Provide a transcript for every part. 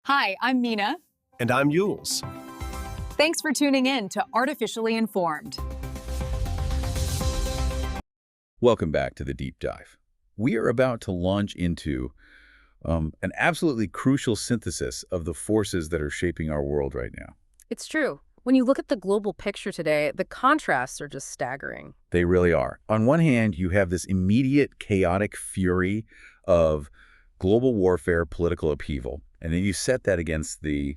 Hi, I'm Mina. And I'm Yules. Thanks for tuning in to Artificially Informed. Welcome back to the Deep Dive. We are about to launch into an absolutely crucial synthesis of the forces that are shaping our world right now. It's true. When you look at the global picture today, the contrasts are just staggering. They really are. On one hand, you have this immediate chaotic fury of global warfare, political upheaval, and then you set that against the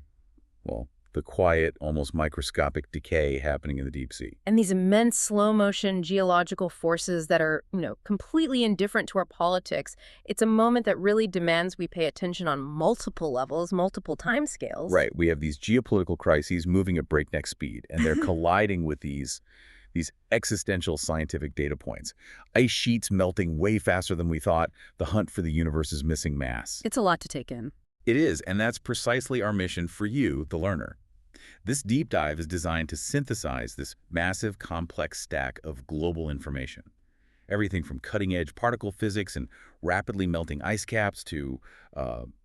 quiet, almost microscopic decay happening in the deep sea. And these immense slow-motion geological forces that are, completely indifferent to our politics, it's a moment that really demands we pay attention on multiple levels, multiple timescales. Right. We have these geopolitical crises moving at breakneck speed, and they're colliding with these existential scientific data points. Ice sheets melting way faster than we thought, the hunt for the universe's missing mass. It's a lot to take in. It is, and that's precisely our mission for you, the learner. This deep dive is designed to synthesize this massive, complex stack of global information. Everything from cutting-edge particle physics and rapidly melting ice caps to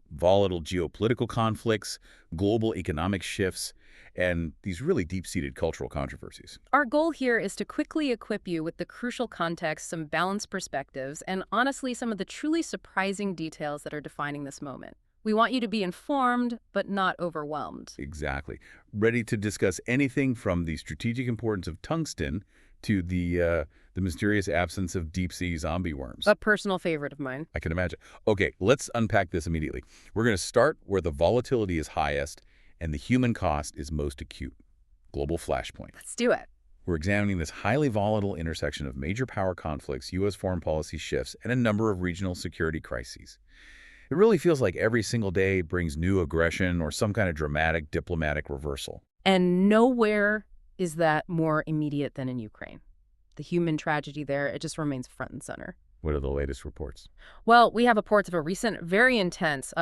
volatile geopolitical conflicts, global economic shifts, and these really deep-seated cultural controversies. Our goal here is to quickly equip you with the crucial context, some balanced perspectives, and honestly, some of the truly surprising details that are defining this moment. We want you to be informed, but not overwhelmed. Exactly. Ready to discuss anything from the strategic importance of tungsten to the mysterious absence of deep-sea zombie worms. A personal favorite of mine. I can imagine. Okay, let's unpack this immediately. We're going to start where the volatility is highest and the human cost is most acute. Global flashpoint. Let's do it. We're examining this highly volatile intersection of major power conflicts, U.S. foreign policy shifts, and a number of regional security crises. It really feels like every single day brings new aggression or some kind of dramatic diplomatic reversal. And nowhere is that more immediate than in Ukraine. The human tragedy there, it just remains front and center. What are the latest reports? Well, we have reports of a recent, very intense,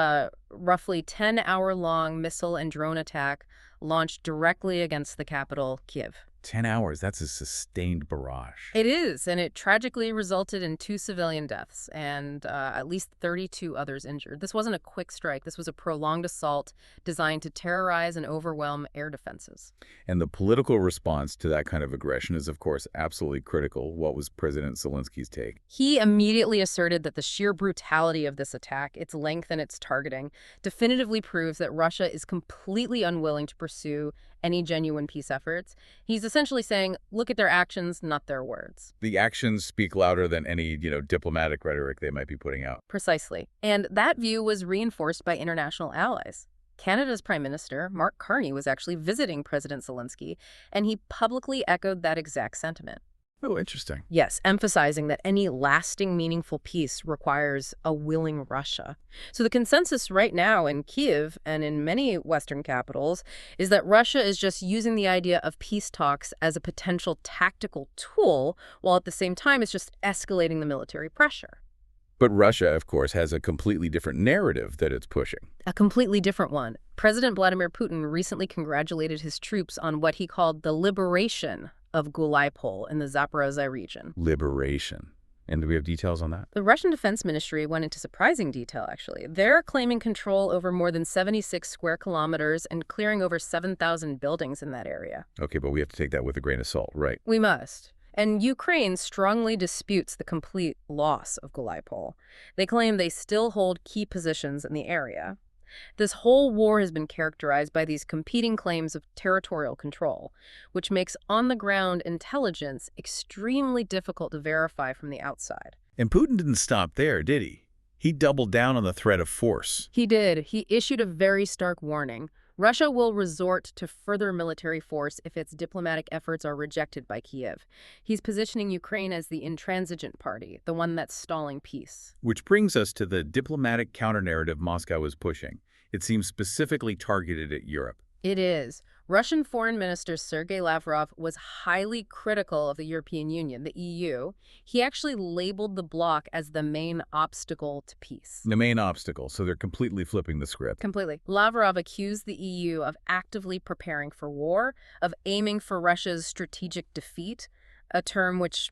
roughly 10-hour-long missile and drone attack launched directly against the capital, Kyiv. 10 hours, that's a sustained barrage. It is, and it tragically resulted in 2 civilian deaths and at least 32 others injured. This wasn't a quick strike. This was a prolonged assault designed to terrorize and overwhelm air defenses. And the political response to that kind of aggression is, of course, absolutely critical. What was President Zelensky's take? He immediately asserted that the sheer brutality of this attack, its length and its targeting, definitively proves that Russia is completely unwilling to pursue any genuine peace efforts. He's essentially saying, look at their actions, not their words. The actions speak louder than any, diplomatic rhetoric they might be putting out. Precisely. And that view was reinforced by international allies. Canada's Prime Minister, Mark Carney, was actually visiting President Zelensky, and he publicly echoed that exact sentiment. Oh, interesting. Yes, emphasizing that any lasting, meaningful peace requires a willing Russia. So the consensus right now in Kyiv and in many Western capitals is that Russia is just using the idea of peace talks as a potential tactical tool, while at the same time it's just escalating the military pressure. But Russia, of course, has a completely different narrative that it's pushing. A completely different one. President Vladimir Putin recently congratulated his troops on what he called the liberation of Gulaipol in the Zaporozhye region. Liberation. And do we have details on that? The Russian Defense Ministry went into surprising detail, actually. They're claiming control over more than 76 square kilometers and clearing over 7,000 buildings in that area. Okay, but we have to take that with a grain of salt, right? We must. And Ukraine strongly disputes the complete loss of Gulaipol. They claim they still hold key positions in the area. This whole war has been characterized by these competing claims of territorial control, which makes on-the-ground intelligence extremely difficult to verify from the outside. And Putin didn't stop there, did he? He doubled down on the threat of force. He did. He issued a very stark warning. Russia will resort to further military force if its diplomatic efforts are rejected by Kyiv. He's positioning Ukraine as the intransigent party, the one that's stalling peace. Which brings us to the diplomatic counter-narrative Moscow is pushing. It seems specifically targeted at Europe. It is. Russian Foreign Minister Sergei Lavrov was highly critical of the European Union, the EU. He actually labeled the bloc as the main obstacle to peace. The main obstacle, so they're completely flipping the script. Completely. Lavrov accused the EU of actively preparing for war, of aiming for Russia's strategic defeat, a term which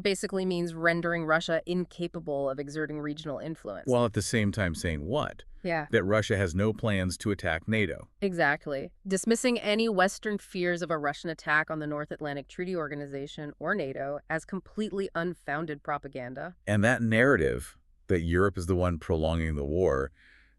basically means rendering Russia incapable of exerting regional influence. While at the same time saying what? Yeah, That Russia has no plans to attack NATO. exactly. Dismissing any Western fears of a Russian attack on the North Atlantic Treaty Organization or NATO as completely unfounded propaganda. And that narrative, that Europe is the one prolonging the war,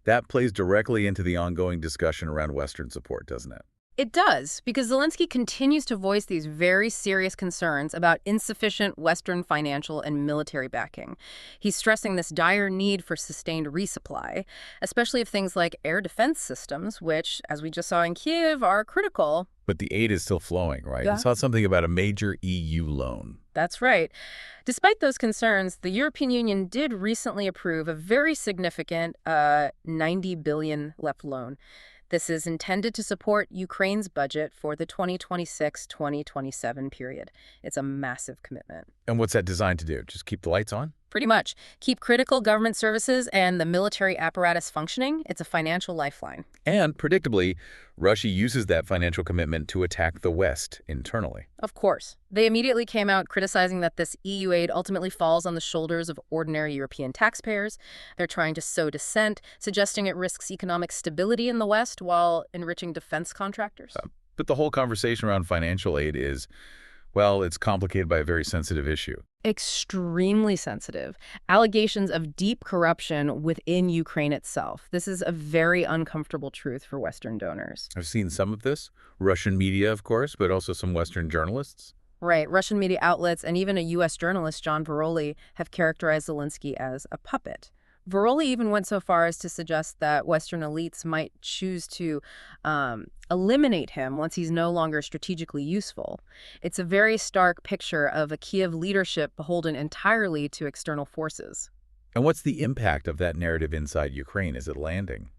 that plays directly into the ongoing discussion around Western support, doesn't it? It does, because Zelensky continues to voice these very serious concerns about insufficient Western financial and military backing. He's stressing this dire need for sustained resupply, especially of things like air defense systems, which, as we just saw in Kiev, are critical. But the aid is still flowing, right? Yeah. I saw something about a major EU loan. That's right. Despite those concerns, the European Union did recently approve a very significant $90 billion left loan. This is intended to support Ukraine's budget for the 2026-2027 period. It's a massive commitment. And what's that designed to do? Just keep the lights on? Pretty much. Keep critical government services and the military apparatus functioning. It's a financial lifeline. And, predictably, Russia uses that financial commitment to attack the West internally. Of course. They immediately came out criticizing that this EU aid ultimately falls on the shoulders of ordinary European taxpayers. They're trying to sow dissent, suggesting it risks economic stability in the West while enriching defense contractors. But the whole conversation around financial aid is, well, it's complicated by a very sensitive issue. Extremely sensitive. Allegations of deep corruption within Ukraine itself. This is a very uncomfortable truth for Western donors. I've seen some of this. Russian media, of course, but also some Western journalists. Right. Russian media outlets and even a U.S. journalist, John Varoli, have characterized Zelensky as a puppet. Varoli even went so far as to suggest that Western elites might choose to eliminate him once he's no longer strategically useful. It's a very stark picture of a Kiev leadership beholden entirely to external forces. And what's the impact of that narrative inside Ukraine? Is it landing?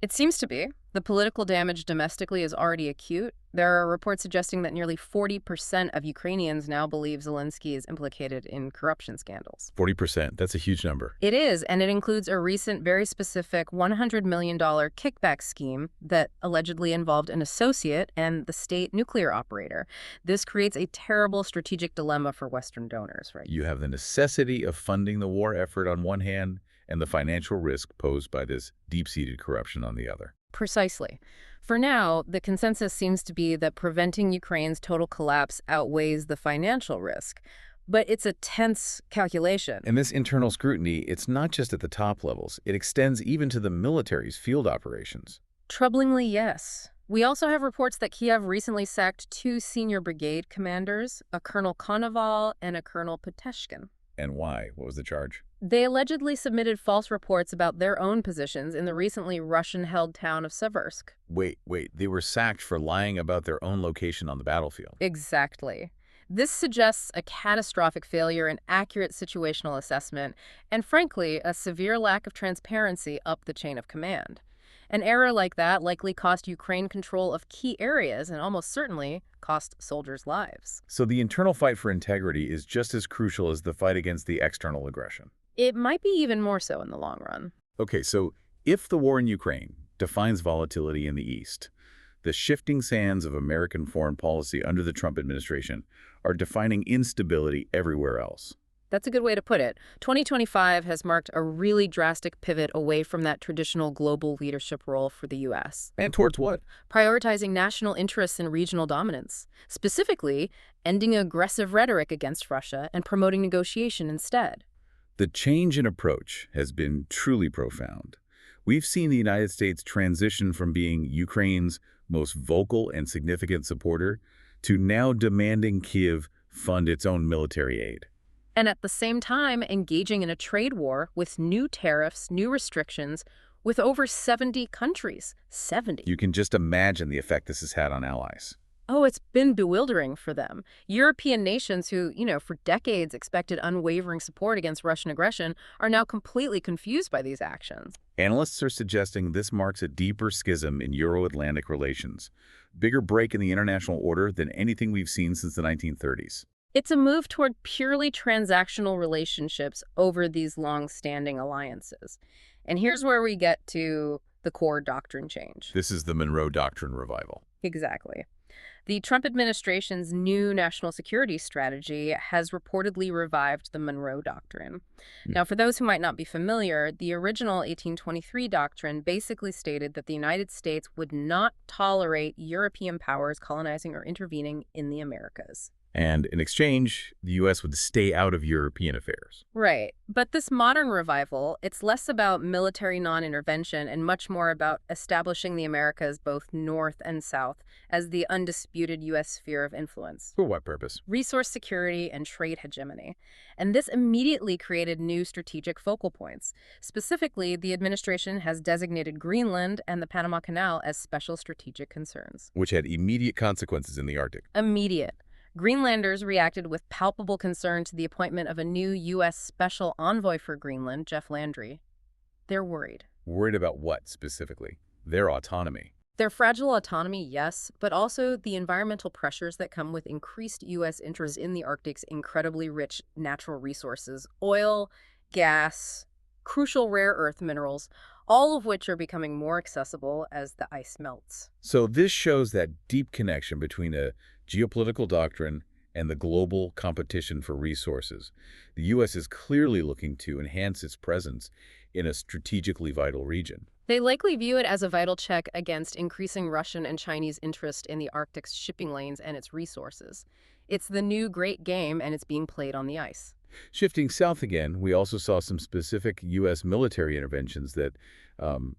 It seems to be. The political damage domestically is already acute. There are reports suggesting that nearly 40% of Ukrainians now believe Zelensky is implicated in corruption scandals. 40%. That's a huge number. It is, and it includes a recent, very specific $100 million kickback scheme that allegedly involved an associate and the state nuclear operator. This creates a terrible strategic dilemma for Western donors, right? You have the necessity of funding the war effort on one hand and the financial risk posed by this deep-seated corruption on the other. Precisely. For now, the consensus seems to be that preventing Ukraine's total collapse outweighs the financial risk. But it's a tense calculation. And this internal scrutiny, it's not just at the top levels. It extends even to the military's field operations. Troublingly, yes. We also have reports that Kiev recently sacked 2 senior brigade commanders, a Colonel Konoval and a Colonel Peteshkin. And why? What was the charge? They allegedly submitted false reports about their own positions in the recently Russian-held town of Seversk. Wait. They were sacked for lying about their own location on the battlefield. Exactly. This suggests a catastrophic failure in accurate situational assessment and, frankly, a severe lack of transparency up the chain of command. An error like that likely cost Ukraine control of key areas and almost certainly cost soldiers' lives. So the internal fight for integrity is just as crucial as the fight against the external aggression. It might be even more so in the long run. Okay, so if the war in Ukraine defines volatility in the East, the shifting sands of American foreign policy under the Trump administration are defining instability everywhere else. That's a good way to put it. 2025 has marked a really drastic pivot away from that traditional global leadership role for the U.S. And towards what? Prioritizing national interests and regional dominance. Specifically, ending aggressive rhetoric against Russia and promoting negotiation instead. The change in approach has been truly profound. We've seen the United States transition from being Ukraine's most vocal and significant supporter to now demanding Kyiv fund its own military aid. And at the same time, engaging in a trade war with new tariffs, new restrictions, with over 70 countries. 70. You can just imagine the effect this has had on allies. Oh, it's been bewildering for them. European nations who, for decades expected unwavering support against Russian aggression are now completely confused by these actions. Analysts are suggesting this marks a deeper schism in Euro-Atlantic relations, bigger break in the international order than anything we've seen since the 1930s. It's a move toward purely transactional relationships over these long-standing alliances. And here's where we get to the core doctrine change. This is the Monroe Doctrine revival. Exactly. The Trump administration's new national security strategy has reportedly revived the Monroe Doctrine. Hmm. Now, for those who might not be familiar, the original 1823 doctrine basically stated that the United States would not tolerate European powers colonizing or intervening in the Americas. And in exchange, the U.S. would stay out of European affairs. Right. But this modern revival, it's less about military non-intervention and much more about establishing the Americas, both North and South, as the undisputed U.S. sphere of influence. For what purpose? Resource security and trade hegemony. And this immediately created new strategic focal points. Specifically, the administration has designated Greenland and the Panama Canal as special strategic concerns. Which had immediate consequences in the Arctic. Immediate. Greenlanders reacted with palpable concern to the appointment of a new U.S. Special Envoy for Greenland, Jeff Landry. They're worried. Worried about what, specifically? Their autonomy. Their fragile autonomy, yes, but also the environmental pressures that come with increased U.S. interest in the Arctic's incredibly rich natural resources, oil, gas, crucial rare earth minerals, all of which are becoming more accessible as the ice melts. So this shows that deep connection between a geopolitical doctrine and the global competition for resources. The U.S. is clearly looking to enhance its presence in a strategically vital region. They likely view it as a vital check against increasing Russian and Chinese interest in the Arctic's shipping lanes and its resources. It's the new great game, and it's being played on the ice. Shifting south again, we also saw some specific U.S. military interventions that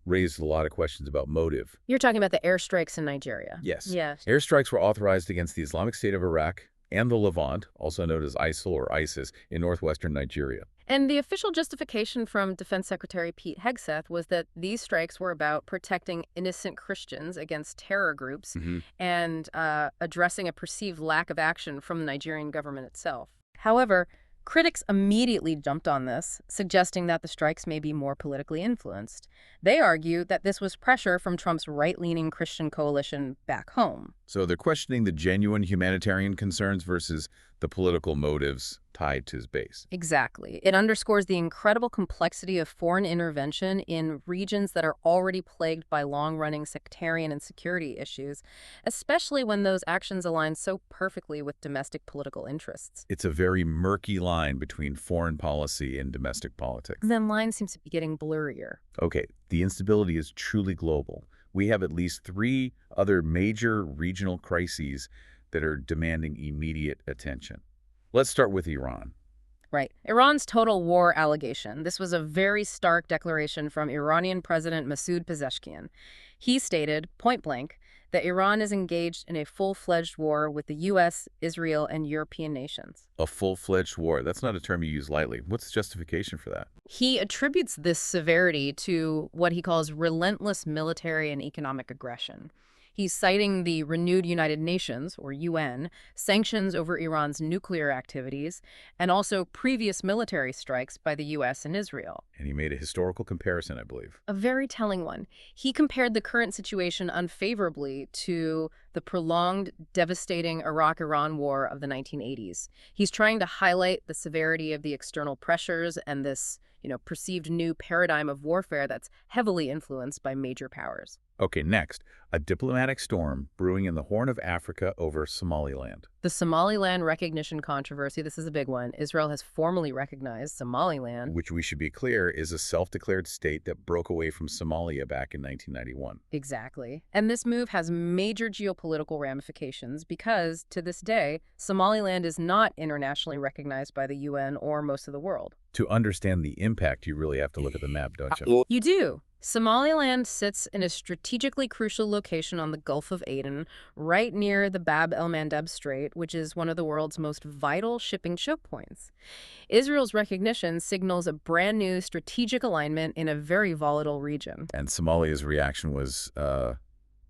raised a lot of questions about motive. You're talking about the airstrikes in Nigeria. Yes. Yes. Airstrikes were authorized against the Islamic State of Iraq and the Levant, also known as ISIL or ISIS, in northwestern Nigeria. And the official justification from Defense Secretary Pete Hegseth was that these strikes were about protecting innocent Christians against terror groups and addressing a perceived lack of action from the Nigerian government itself. However, critics immediately jumped on this, suggesting that the strikes may be more politically influenced. They argue that this was pressure from Trump's right-leaning Christian coalition back home. So they're questioning the genuine humanitarian concerns versus the political motives tied to his base. Exactly. It underscores the incredible complexity of foreign intervention in regions that are already plagued by long-running sectarian and security issues, especially when those actions align so perfectly with domestic political interests. It's a very murky line between foreign policy and domestic politics. That line seems to be getting blurrier. Okay, the instability is truly global. We have at least 3 other major regional crises that are demanding immediate attention. Let's start with Iran. Right. Iran's total war allegation. This was a very stark declaration from Iranian President Masoud Pezeshkian. He stated, point blank, that Iran is engaged in a full-fledged war with the U.S., Israel, and European nations. A full-fledged war. That's not a term you use lightly. What's the justification for that? He attributes this severity to what he calls relentless military and economic aggression. He's citing the renewed United Nations, or UN, sanctions over Iran's nuclear activities, and also previous military strikes by the U.S. and Israel. And he made a historical comparison, I believe. A very telling one. He compared the current situation unfavorably to the prolonged, devastating Iraq-Iran war of the 1980s. He's trying to highlight the severity of the external pressures and this, perceived new paradigm of warfare that's heavily influenced by major powers. Okay, next, a diplomatic storm brewing in the Horn of Africa over Somaliland. The Somaliland recognition controversy, this is a big one. Israel has formally recognized Somaliland. Which, we should be clear, is a self-declared state that broke away from Somalia back in 1991. Exactly. And this move has major geopolitical ramifications because, to this day, Somaliland is not internationally recognized by the UN or most of the world. To understand the impact, you really have to look at the map, don't you? You do. Somaliland sits in a strategically crucial location on the Gulf of Aden, right near the Bab el-Mandeb Strait, which is one of the world's most vital shipping choke points. Israel's recognition signals a brand new strategic alignment in a very volatile region. And Somalia's reaction was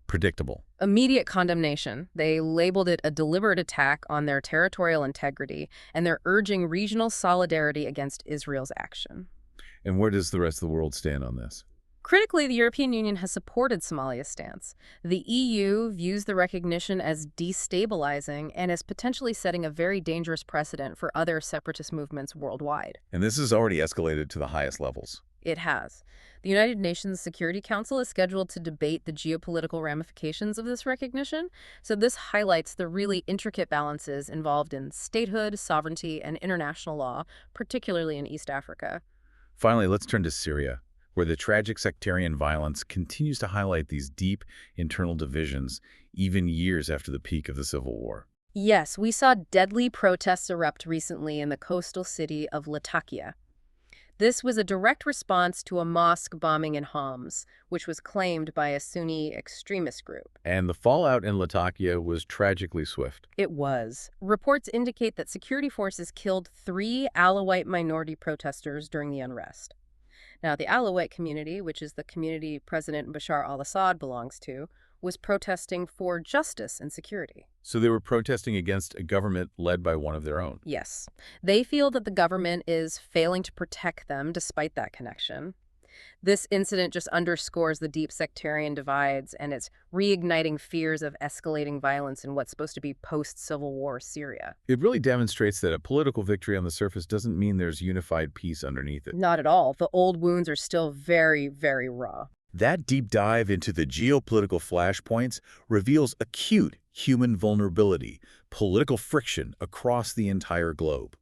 predictable. Immediate condemnation. They labeled it a deliberate attack on their territorial integrity, and they're urging regional solidarity against Israel's action. And where does the rest of the world stand on this? Critically, the European Union has supported Somalia's stance. The EU views the recognition as destabilizing and as potentially setting a very dangerous precedent for other separatist movements worldwide. And this has already escalated to the highest levels. It has. The United Nations Security Council is scheduled to debate the geopolitical ramifications of this recognition, so this highlights the really intricate balances involved in statehood, sovereignty, and international law, particularly in East Africa. Finally, let's turn to Syria, where the tragic sectarian violence continues to highlight these deep internal divisions, even years after the peak of the civil war. Yes, we saw deadly protests erupt recently in the coastal city of Latakia. This was a direct response to a mosque bombing in Homs, which was claimed by a Sunni extremist group. And the fallout in Latakia was tragically swift. It was. Reports indicate that security forces killed 3 Alawite minority protesters during the unrest. Now, the Alawite community, which is the community President Bashar al-Assad belongs to, was protesting for justice and security. So they were protesting against a government led by one of their own. Yes. They feel that the government is failing to protect them despite that connection. This incident just underscores the deep sectarian divides, and it's reigniting fears of escalating violence in what's supposed to be post-Civil War Syria. It really demonstrates that a political victory on the surface doesn't mean there's unified peace underneath it. Not at all. The old wounds are still very, very raw. That deep dive into the geopolitical flashpoints reveals acute human vulnerability, political friction across the entire globe.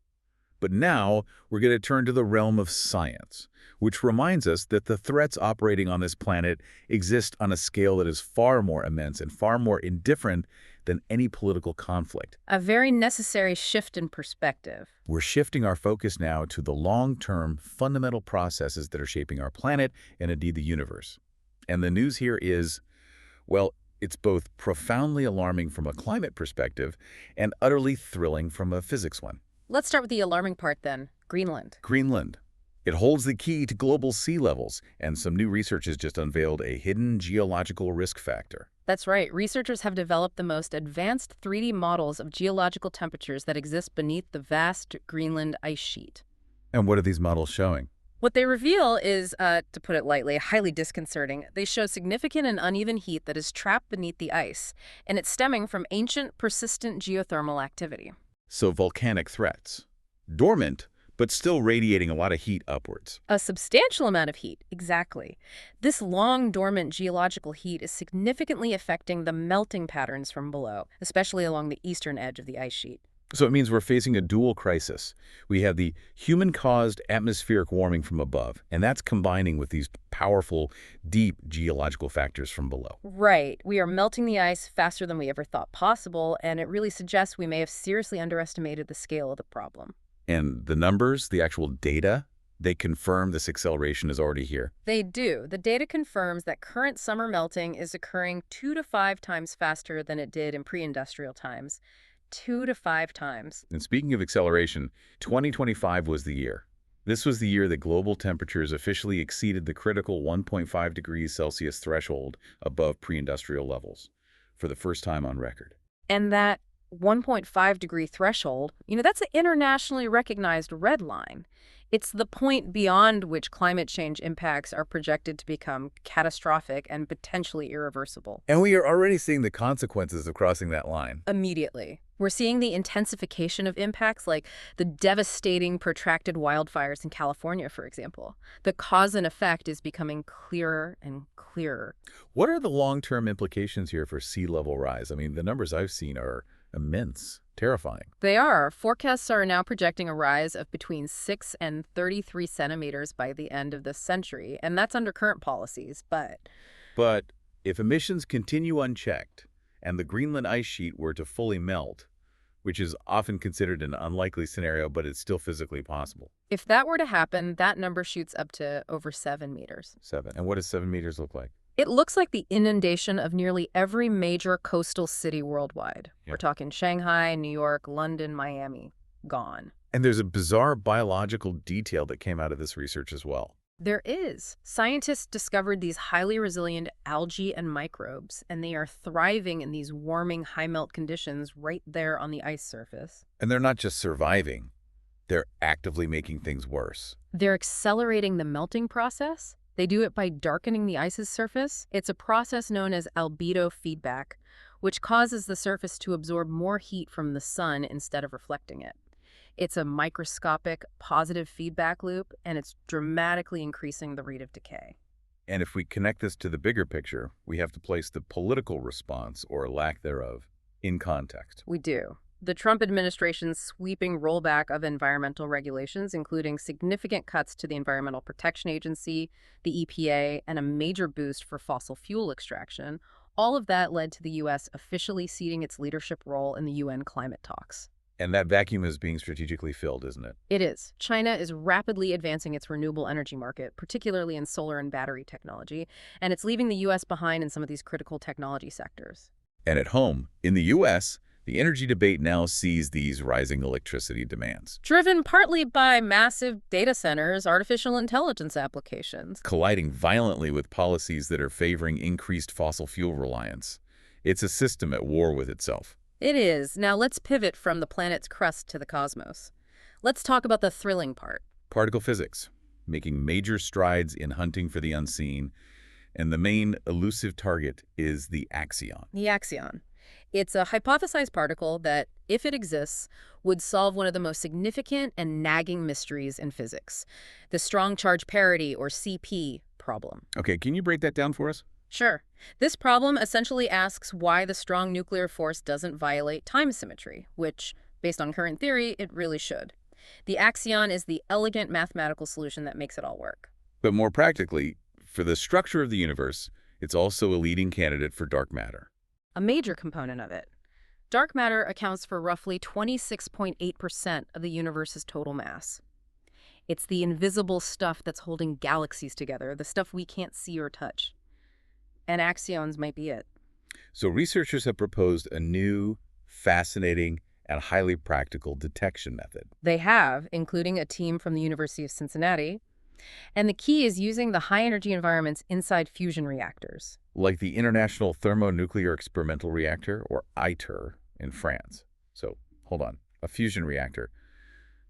But now we're going to turn to the realm of science, which reminds us that the threats operating on this planet exist on a scale that is far more immense and far more indifferent than any political conflict. A very necessary shift in perspective. We're shifting our focus now to the long-term fundamental processes that are shaping our planet and indeed the universe. And the news here is, well, it's both profoundly alarming from a climate perspective and utterly thrilling from a physics one. Let's start with the alarming part then, Greenland. Greenland. It holds the key to global sea levels, and some new research has just unveiled a hidden geological risk factor. That's right. Researchers have developed the most advanced 3D models of geological temperatures that exist beneath the vast Greenland ice sheet. And what are these models showing? What they reveal is, to put it lightly, highly disconcerting. They show significant and uneven heat that is trapped beneath the ice, and it's stemming from ancient, persistent geothermal activity. So volcanic threats. Dormant, but still radiating a lot of heat upwards. A substantial amount of heat, exactly. This long, dormant geological heat is significantly affecting the melting patterns from below, especially along the eastern edge of the ice sheet. So it means we're facing a dual crisis. We have the human-caused atmospheric warming from above, and that's combining with these powerful, deep geological factors from below. Right. We are melting the ice faster than we ever thought possible, and it really suggests we may have seriously underestimated the scale of the problem. And the numbers, the actual data, they confirm this acceleration is already here. They do. The data confirms that current summer melting is occurring 2 to 5 times faster than it did in pre-industrial times. 2 to 5 times. And speaking of acceleration, 2025 was the year. This was the year that global temperatures officially exceeded the critical 1.5 degrees Celsius threshold above pre-industrial levels for the first time on record. And that 1.5 degree threshold, that's an internationally recognized red line. It's the point beyond which climate change impacts are projected to become catastrophic and potentially irreversible. And we are already seeing the consequences of crossing that line. Immediately. We're seeing the intensification of impacts like the devastating protracted wildfires in California, for example. The cause and effect is becoming clearer and clearer. What are the long-term implications here for sea level rise? I mean, the numbers I've seen are immense, terrifying. They are. Forecasts are now projecting a rise of between 6 and 33 centimeters by the end of this century, and that's under current policies, But if emissions continue unchecked and the Greenland ice sheet were to fully melt, which is often considered an unlikely scenario, but it's still physically possible. If that were to happen, that number shoots up to over 7 meters. 7. And what does 7 meters look like? It looks like the inundation of nearly every major coastal city worldwide. Yeah. We're talking Shanghai, New York, London, Miami. Gone. And there's a bizarre biological detail that came out of this research as well. There is. Scientists discovered these highly resilient algae and microbes, and they are thriving in these warming, high-melt conditions right there on the ice surface. And they're not just surviving, they're actively making things worse. They're accelerating the melting process, They do it by darkening the ice's surface. It's a process known as albedo feedback, which causes the surface to absorb more heat from the sun instead of reflecting it. It's a microscopic, positive feedback loop, and it's dramatically increasing the rate of decay. And if we connect this to the bigger picture, we have to place the political response, or lack thereof, in context. We do. The Trump administration's sweeping rollback of environmental regulations, including significant cuts to the Environmental Protection Agency, the EPA, and a major boost for fossil fuel extraction, all of that led to the U.S. officially ceding its leadership role in the UN climate talks. And that vacuum is being strategically filled, isn't it? It is. China is rapidly advancing its renewable energy market, particularly in solar and battery technology, and it's leaving the U.S. behind in some of these critical technology sectors. And at home, in the U.S., the energy debate now sees these rising electricity demands, Driven partly by massive data centers, artificial intelligence applications. colliding violently with policies that are favoring increased fossil fuel reliance. It's a system at war with itself. It is. Now let's pivot from the planet's crust to the cosmos. Let's talk about the thrilling part. Particle physics, making major strides in hunting for the unseen, and the main elusive target is the axion. The axion. It's a hypothesized particle that, if it exists, would solve one of the most significant and nagging mysteries in physics, the strong charge parity, or CP, problem. Okay, can you break that down for us? Sure. This problem essentially asks why the strong nuclear force doesn't violate time symmetry, which, based on current theory, it really should. The axion is the elegant mathematical solution that makes it all work. But more practically, for the structure of the universe, it's also a leading candidate for dark matter. A major component of it. Dark matter accounts for roughly 26.8% of the universe's total mass. It's the invisible stuff that's holding galaxies together, the stuff we can't see or touch. And axions might be it. So researchers have proposed a new, fascinating, and highly practical detection method. They have, including a team from the University of Cincinnati. And the key is using the high-energy environments inside fusion reactors. Like the International Thermonuclear Experimental Reactor, or ITER, in France. So, hold on, a fusion reactor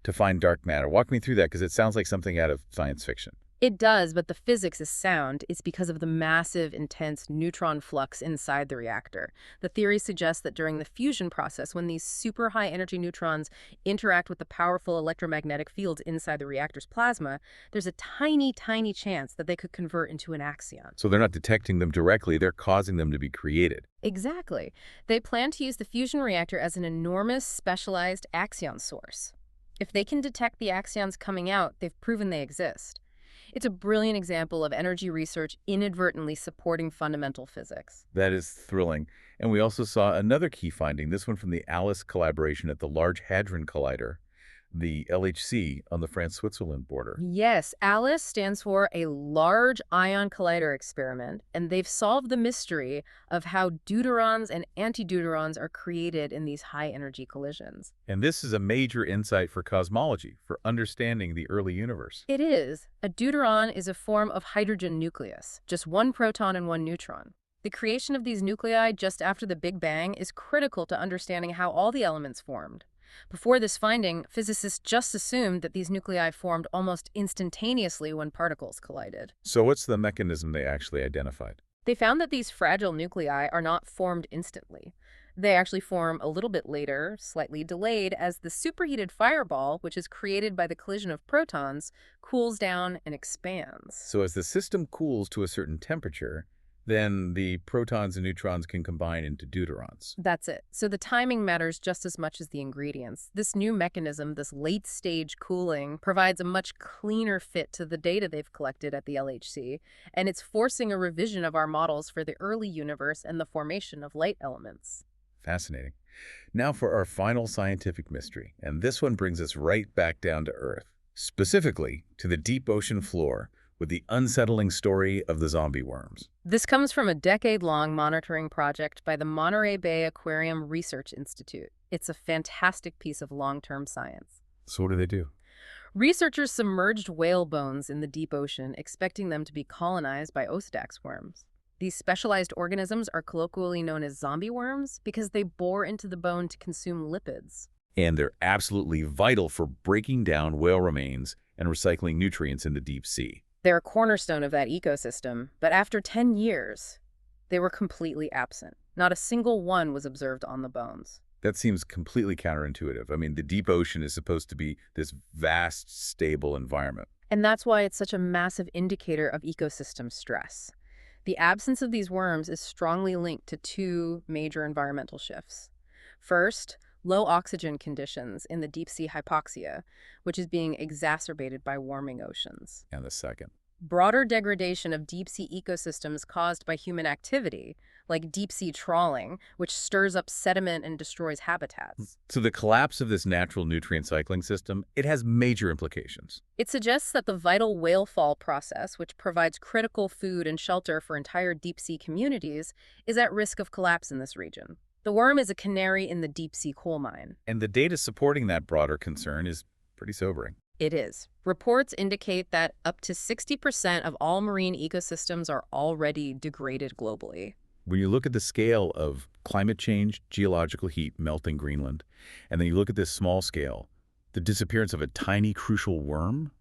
to find dark matter. Walk me through that, because it sounds like something out of science fiction. It does, but the physics is sound. It's because of the massive, intense neutron flux inside the reactor. The theory suggests that during the fusion process, when these super high-energy neutrons interact with the powerful electromagnetic fields inside the reactor's plasma, there's a tiny, tiny chance that they could convert into an axion. So they're not detecting them directly, they're causing them to be created. Exactly. They plan to use the fusion reactor as an enormous, specialized axion source. If they can detect the axions coming out, they've proven they exist. It's a brilliant example of energy research inadvertently supporting fundamental physics. That is thrilling. And we also saw another key finding, this one from the ALICE collaboration at the Large Hadron Collider, the LHC, on the France-Switzerland border. Yes, ALICE stands for a Large Ion Collider Experiment, and they've solved the mystery of how deuterons and antideuterons are created in these high-energy collisions. And this is a major insight for cosmology, for understanding the early universe. It is. A deuteron is a form of hydrogen nucleus, just one proton and one neutron. The creation of these nuclei just after the Big Bang is critical to understanding how all the elements formed. Before this finding, physicists just assumed that these nuclei formed almost instantaneously when particles collided. So what's the mechanism they actually identified? They found that these fragile nuclei are not formed instantly. They actually form a little bit later, slightly delayed, as the superheated fireball, which is created by the collision of protons, cools down and expands. So as the system cools to a certain temperature, then the protons and neutrons can combine into deuterons. That's it. So the timing matters just as much as the ingredients. This new mechanism, this late-stage cooling, provides a much cleaner fit to the data they've collected at the LHC, and it's forcing a revision of our models for the early universe and the formation of light elements. Fascinating. Now for our final scientific mystery, and this one brings us right back down to Earth, specifically to the deep ocean floor, with the unsettling story of the zombie worms. This comes from a decade-long monitoring project by the Monterey Bay Aquarium Research Institute. It's a fantastic piece of long-term science. So what do? Researchers submerged whale bones in the deep ocean, expecting them to be colonized by Osedax worms. These specialized organisms are colloquially known as zombie worms because they bore into the bone to consume lipids. And they're absolutely vital for breaking down whale remains and recycling nutrients in the deep sea. They're a cornerstone of that ecosystem, but after 10 years, they were completely absent. Not a single one was observed on the bones. That seems completely counterintuitive. I mean, the deep ocean is supposed to be this vast, stable environment. And that's why it's such a massive indicator of ecosystem stress. The absence of these worms is strongly linked to two major environmental shifts. First, low oxygen conditions in the deep-sea hypoxia, which is being exacerbated by warming oceans. And the second. Broader degradation of deep-sea ecosystems caused by human activity, like deep-sea trawling, which stirs up sediment and destroys habitats. So the collapse of this natural nutrient cycling system, it has major implications. It suggests that the vital whale fall process, which provides critical food and shelter for entire deep-sea communities, is at risk of collapse in this region. The worm is a canary in the deep-sea coal mine. And the data supporting that broader concern is pretty sobering. It is. Reports indicate that up to 60% of all marine ecosystems are already degraded globally. When you look at the scale of climate change, geological heat melting Greenland, and then you look at this small scale, the disappearance of a tiny crucial worm,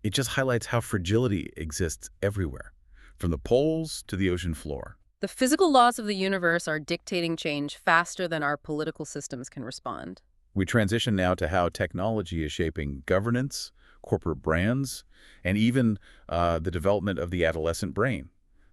it just highlights how fragility exists everywhere, from the poles to the ocean floor. The physical laws of the universe are dictating change faster than our political systems can respond. We transition now to how technology is shaping governance, corporate brands, and even the development of the adolescent brain.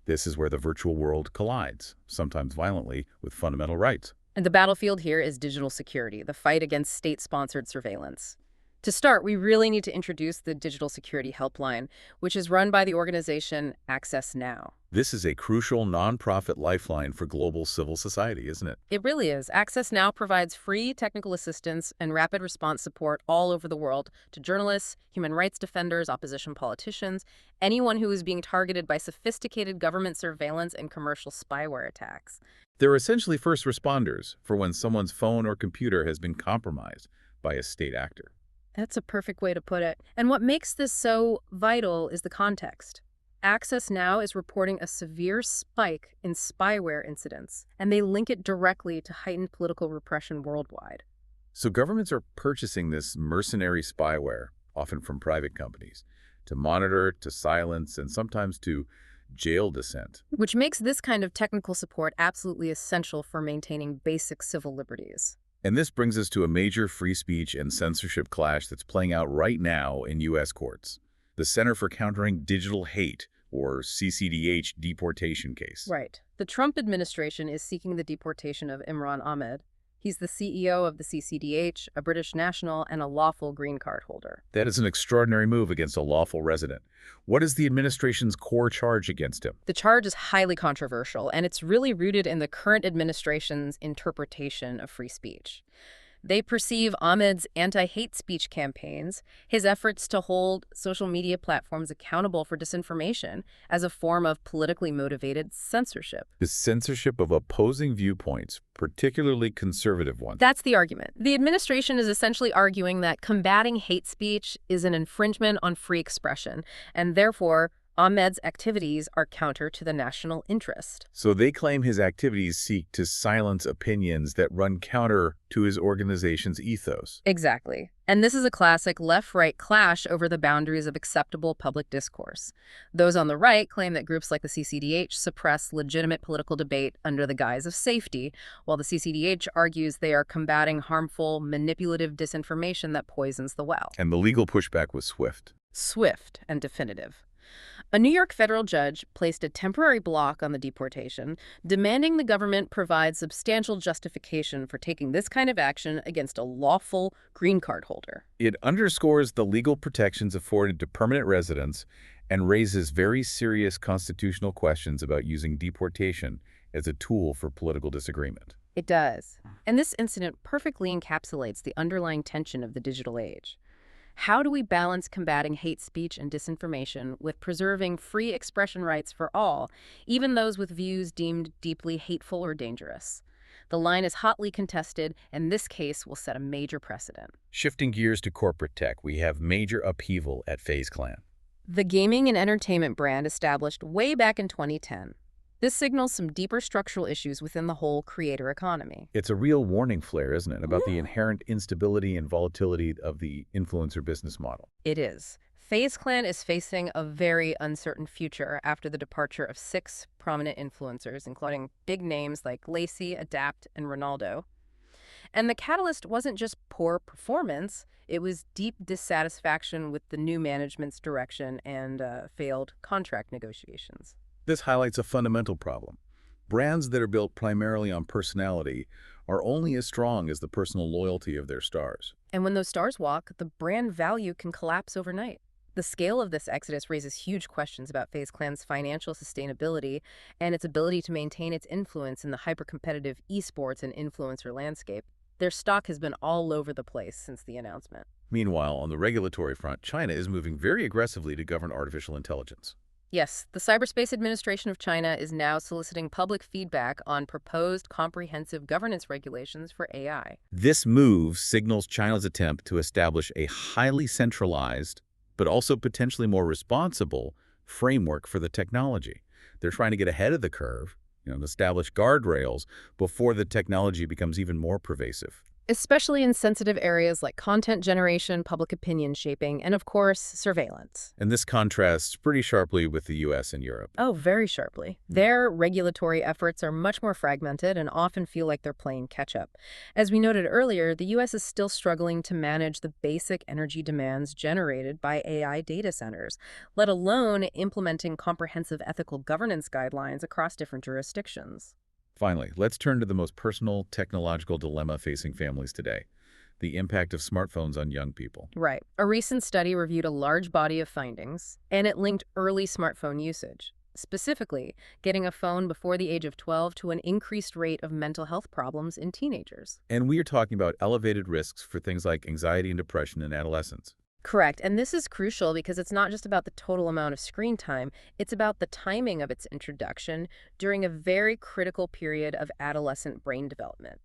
This is where the virtual world collides, sometimes violently, with fundamental rights. And the battlefield here is digital security, the fight against state-sponsored surveillance. To start, we really need to introduce the Digital Security Helpline, which is run by the organization Access Now. This is a crucial nonprofit lifeline for global civil society, isn't it? It really is. Access Now provides free technical assistance and rapid response support all over the world to journalists, human rights defenders, opposition politicians, anyone who is being targeted by sophisticated government surveillance and commercial spyware attacks. They're essentially first responders for when someone's phone or computer has been compromised by a state actor. That's a perfect way to put it. And what makes this so vital is the context. Access Now is reporting a severe spike in spyware incidents, and they link it directly to heightened political repression worldwide. So governments are purchasing this mercenary spyware, often from private companies, to monitor, to silence, and sometimes to jail dissent. Which makes this kind of technical support absolutely essential for maintaining basic civil liberties. And this brings us to a major free speech and censorship clash that's playing out right now in U.S. courts. The Center for Countering Digital Hate, or CCDH, deportation case. Right. The Trump administration is seeking the deportation of Imran Ahmed. He's the CEO of the CCDH, a British national, and a lawful green card holder. That is an extraordinary move against a lawful resident. What is the administration's core charge against him? The charge is highly controversial, and it's really rooted in the current administration's interpretation of free speech. They perceive Ahmed's anti-hate speech campaigns, his efforts to hold social media platforms accountable for disinformation, as a form of politically motivated censorship. The censorship of opposing viewpoints, particularly conservative ones. That's the argument. The administration is essentially arguing that combating hate speech is an infringement on free expression, and therefore Ahmed's activities are counter to the national interest. So they claim his activities seek to silence opinions that run counter to his organization's ethos. Exactly. And this is a classic left-right clash over the boundaries of acceptable public discourse. Those on the right claim that groups like the CCDH suppress legitimate political debate under the guise of safety, while the CCDH argues they are combating harmful, manipulative disinformation that poisons the well. And the legal pushback was swift. Swift and definitive. A New York federal judge placed a temporary block on the deportation, demanding the government provide substantial justification for taking this kind of action against a lawful green card holder. It underscores the legal protections afforded to permanent residents and raises very serious constitutional questions about using deportation as a tool for political disagreement. It does. And this incident perfectly encapsulates the underlying tension of the digital age. How do we balance combating hate speech and disinformation with preserving free expression rights for all, even those with views deemed deeply hateful or dangerous? The line is hotly contested, and this case will set a major precedent. Shifting gears to corporate tech, we have major upheaval at FaZe Clan. The gaming and entertainment brand established way back in 2010. This signals some deeper structural issues within the whole creator economy. It's a real warning flare, isn't it, about the inherent instability and volatility of the influencer business model. It is. FaZe Clan is facing a very uncertain future after the departure of 6 prominent influencers, including big names like Lacey, Adapt, and Ronaldo. And the catalyst wasn't just poor performance, it was deep dissatisfaction with the new management's direction and failed contract negotiations. This highlights a fundamental problem. Brands that are built primarily on personality are only as strong as the personal loyalty of their stars. And when those stars walk, the brand value can collapse overnight. The scale of this exodus raises huge questions about FaZe Clan's financial sustainability and its ability to maintain its influence in the hyper-competitive esports and influencer landscape. Their stock has been all over the place since the announcement. Meanwhile, on the regulatory front, China is moving very aggressively to govern artificial intelligence. Yes, the Cyberspace Administration of China is now soliciting public feedback on proposed comprehensive governance regulations for AI. This move signals China's attempt to establish a highly centralized, but also potentially more responsible, framework for the technology. They're trying to get ahead of the curve, and establish guardrails before the technology becomes even more pervasive. Especially in sensitive areas like content generation, public opinion shaping, and of course, surveillance. And this contrasts pretty sharply with the US and Europe. Oh, very sharply. Their regulatory efforts are much more fragmented and often feel like they're playing catch-up. As we noted earlier, the US is still struggling to manage the basic energy demands generated by AI data centers, let alone implementing comprehensive ethical governance guidelines across different jurisdictions. Finally, let's turn to the most personal technological dilemma facing families today: the impact of smartphones on young people. Right. A recent study reviewed a large body of findings, and it linked early smartphone usage, specifically getting a phone before the age of 12 to an increased rate of mental health problems in teenagers. And we are talking about elevated risks for things like anxiety and depression in adolescents. Correct. And this is crucial because it's not just about the total amount of screen time, it's about the timing of its introduction during a very critical period of adolescent brain development.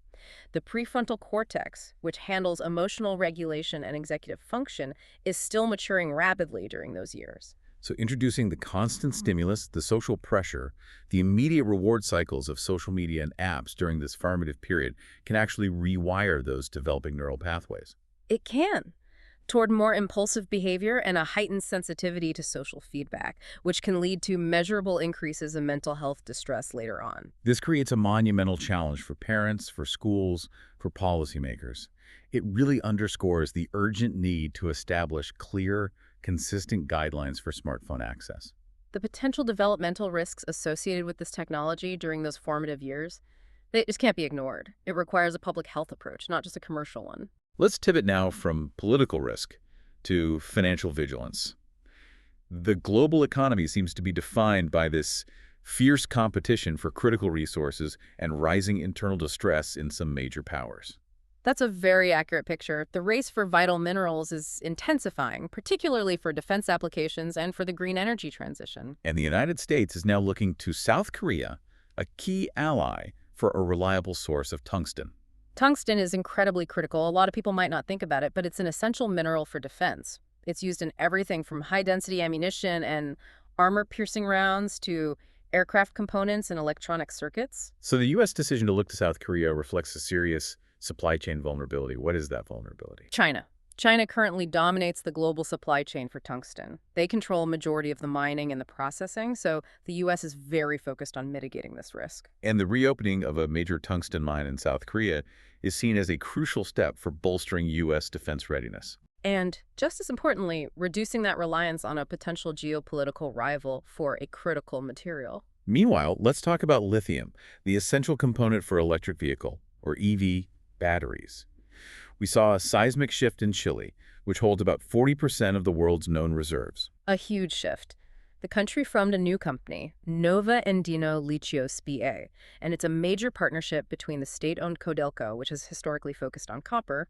The prefrontal cortex, which handles emotional regulation and executive function, is still maturing rapidly during those years. So introducing the constant stimulus, the social pressure, the immediate reward cycles of social media and apps during this formative period can actually rewire those developing neural pathways. It can, toward more impulsive behavior and a heightened sensitivity to social feedback, which can lead to measurable increases in mental health distress later on. This creates a monumental challenge for parents, for schools, for policymakers. It really underscores the urgent need to establish clear, consistent guidelines for smartphone access. The potential developmental risks associated with this technology during those formative years, they just can't be ignored. It requires a public health approach, not just a commercial one. Let's pivot now from political risk to financial vigilance. The global economy seems to be defined by this fierce competition for critical resources and rising internal distress in some major powers. That's a very accurate picture. The race for vital minerals is intensifying, particularly for defense applications and for the green energy transition. And the United States is now looking to South Korea, a key ally, for a reliable source of tungsten. Tungsten is incredibly critical. A lot of people might not think about it, but it's an essential mineral for defense. It's used in everything from high-density ammunition and armor-piercing rounds to aircraft components and electronic circuits. So the U.S. decision to look to South Korea reflects a serious supply chain vulnerability. What is that vulnerability? China. China currently dominates the global supply chain for tungsten. They control a majority of the mining and the processing, so the U.S. is very focused on mitigating this risk. And the reopening of a major tungsten mine in South Korea is seen as a crucial step for bolstering U.S. defense readiness. And just as importantly, reducing that reliance on a potential geopolitical rival for a critical material. Meanwhile, let's talk about lithium, the essential component for electric vehicle, or EV, batteries. We saw a seismic shift in Chile, which holds about 40% of the world's known reserves. A huge shift. The country formed a new company, Nova Andino Lithios BA, and it's a major partnership between the state-owned Codelco, which is historically focused on copper,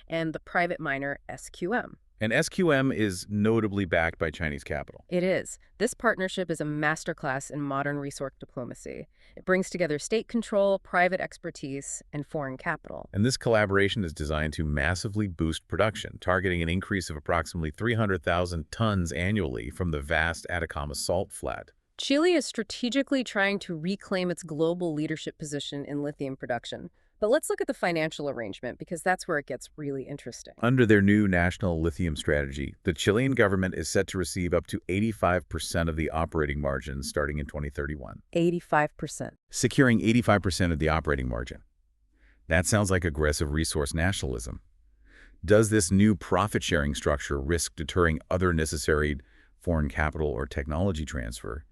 and the private miner SQM. And SQM is notably backed by Chinese capital. It is. This partnership is a masterclass in modern resource diplomacy. It brings together state control, private expertise, and foreign capital. And this collaboration is designed to massively boost production, targeting an increase of approximately 300,000 tons annually from the vast Atacama salt flat. Chile is strategically trying to reclaim its global leadership position in lithium production. But let's look at the financial arrangement because that's where it gets really interesting. Under their new national lithium strategy, the Chilean government is set to receive up to 85% of the operating margin starting in 2031, 85%. securing 85% of the operating margin. That sounds like aggressive resource nationalism. Does this new profit-sharing structure risk deterring other necessary foreign capital or technology transfer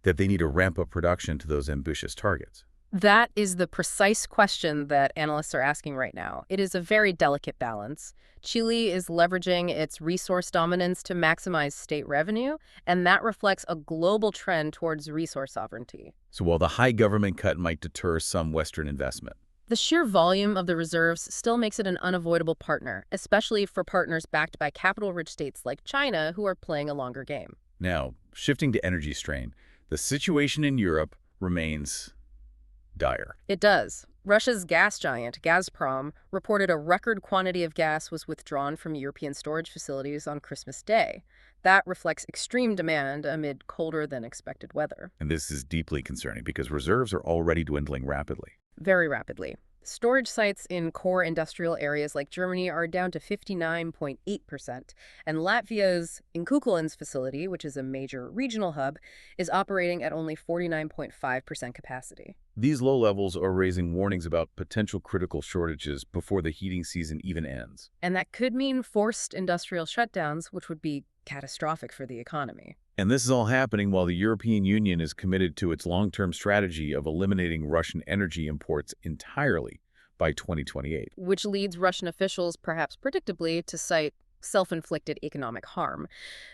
that they need to ramp up production to those ambitious targets? That is the precise question that analysts are asking right now. It is a very delicate balance. Chile is leveraging its resource dominance to maximize state revenue, and that reflects a global trend towards resource sovereignty. So while the high government cut might deter some Western investment, The sheer volume of the reserves still makes it an unavoidable partner, especially for partners backed by capital-rich states like China who are playing a longer game. now, shifting to energy strain, the situation in Europe remains dire. It does. Russia's gas giant, Gazprom, reported a record quantity of gas was withdrawn from European storage facilities on Christmas Day. That reflects extreme demand amid colder than expected weather. And this is deeply concerning because reserves are already dwindling rapidly. Very rapidly. Storage sites in core industrial areas like Germany are down to 59.8%, and Latvia's Inkukulin's facility, which is a major regional hub, is operating at only 49.5% capacity. These low levels are raising warnings about potential critical shortages before the heating season even ends. And that could mean forced industrial shutdowns, which would be catastrophic for the economy. And this is all happening while the European Union is committed to its long-term strategy of eliminating Russian energy imports entirely by 2028. Which leads Russian officials, perhaps predictably, to cite self-inflicted economic harm.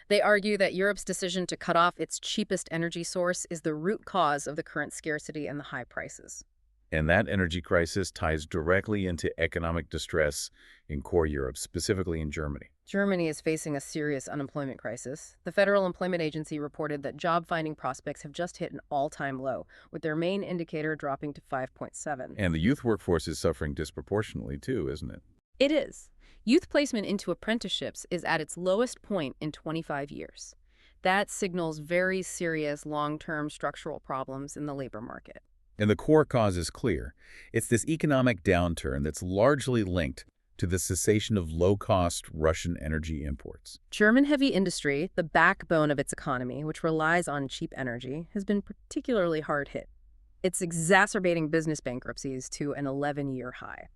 They argue that Europe's decision to cut off its cheapest energy source is the root cause of the current scarcity and the high prices. And that energy crisis ties directly into economic distress in core Europe, specifically in Germany. Germany is facing a serious unemployment crisis. The Federal Employment Agency reported that job-finding prospects have just hit an all-time low, with their main indicator dropping to 5.7. And the youth workforce is suffering disproportionately too, isn't it? It is. Youth placement into apprenticeships is at its lowest point in 25 years. That signals very serious long-term structural problems in the labor market. And the core cause is clear. It's this economic downturn that's largely linked to the cessation of low-cost Russian energy imports. German heavy industry, the backbone of its economy, which relies on cheap energy, has been particularly hard hit. It's exacerbating business bankruptcies to an 11-year high.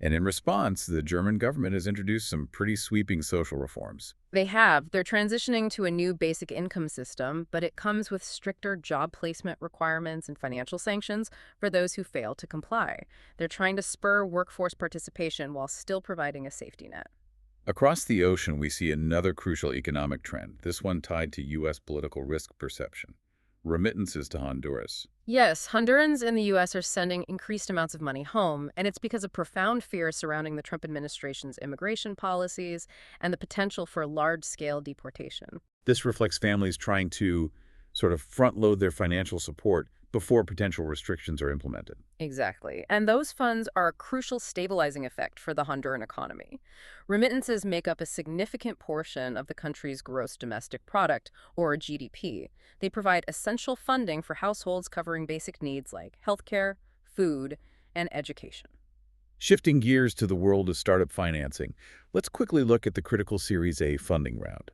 And in response, the German government has introduced some pretty sweeping social reforms. They have. They're transitioning to a new basic income system, but it comes with stricter job placement requirements and financial sanctions for those who fail to comply. They're trying to spur workforce participation while still providing a safety net. Across the ocean, we see another crucial economic trend, this one tied to U.S. political risk perception: remittances to Honduras. Yes, Hondurans in the U.S. are sending increased amounts of money home, and it's because of profound fear surrounding the Trump administration's immigration policies and the potential for large-scale deportation. This reflects families trying to sort of front-load their financial support before potential restrictions are implemented. Exactly. And those funds are a crucial stabilizing effect for the Honduran economy. Remittances make up a significant portion of the country's gross domestic product, or GDP. They provide essential funding for households covering basic needs like healthcare, food, and education. Shifting gears to the world of startup financing, let's quickly look at the critical Series A funding round.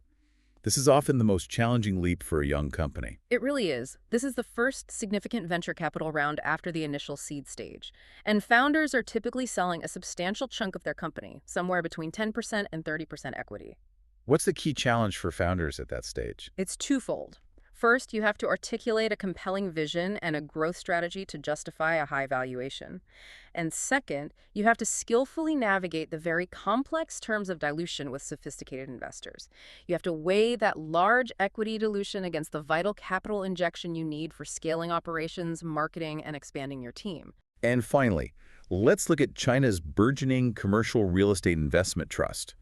This is often the most challenging leap for a young company. It really is. This is the first significant venture capital round after the initial seed stage. And founders are typically selling a substantial chunk of their company, somewhere between 10% and 30% equity. What's the key challenge for founders at that stage? It's twofold. First, you have to articulate a compelling vision and a growth strategy to justify a high valuation. And second, you have to skillfully navigate the very complex terms of dilution with sophisticated investors. You have to weigh that large equity dilution against the vital capital injection you need for scaling operations, marketing, and expanding your team. And finally, let's look at China's burgeoning commercial real estate investment trust,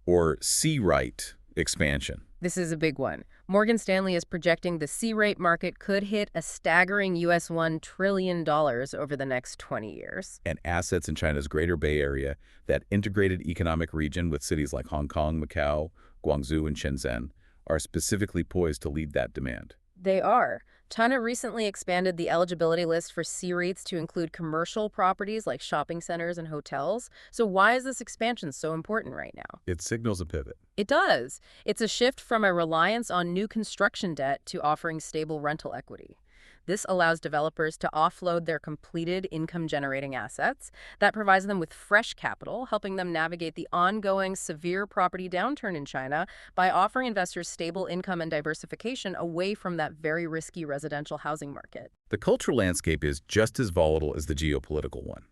or C-REIT expansion. This is a big one. Morgan Stanley is projecting the C-REIT market could hit a staggering US $1 trillion over the next 20 years. And assets in China's Greater Bay Area, that integrated economic region with cities like Hong Kong, Macau, Guangzhou, and Shenzhen, are specifically poised to lead that demand. They are. China recently expanded the eligibility list for C-REITs to include commercial properties like shopping centers and hotels. So why is this expansion so important right now? It signals a pivot. It does. It's a shift from a reliance on new construction debt to offering stable rental equity. This allows developers to offload their completed income-generating assets. That provides them with fresh capital, helping them navigate the ongoing severe property downturn in China by offering investors stable income and diversification away from that very risky residential housing market. The cultural landscape is just as volatile as the geopolitical one.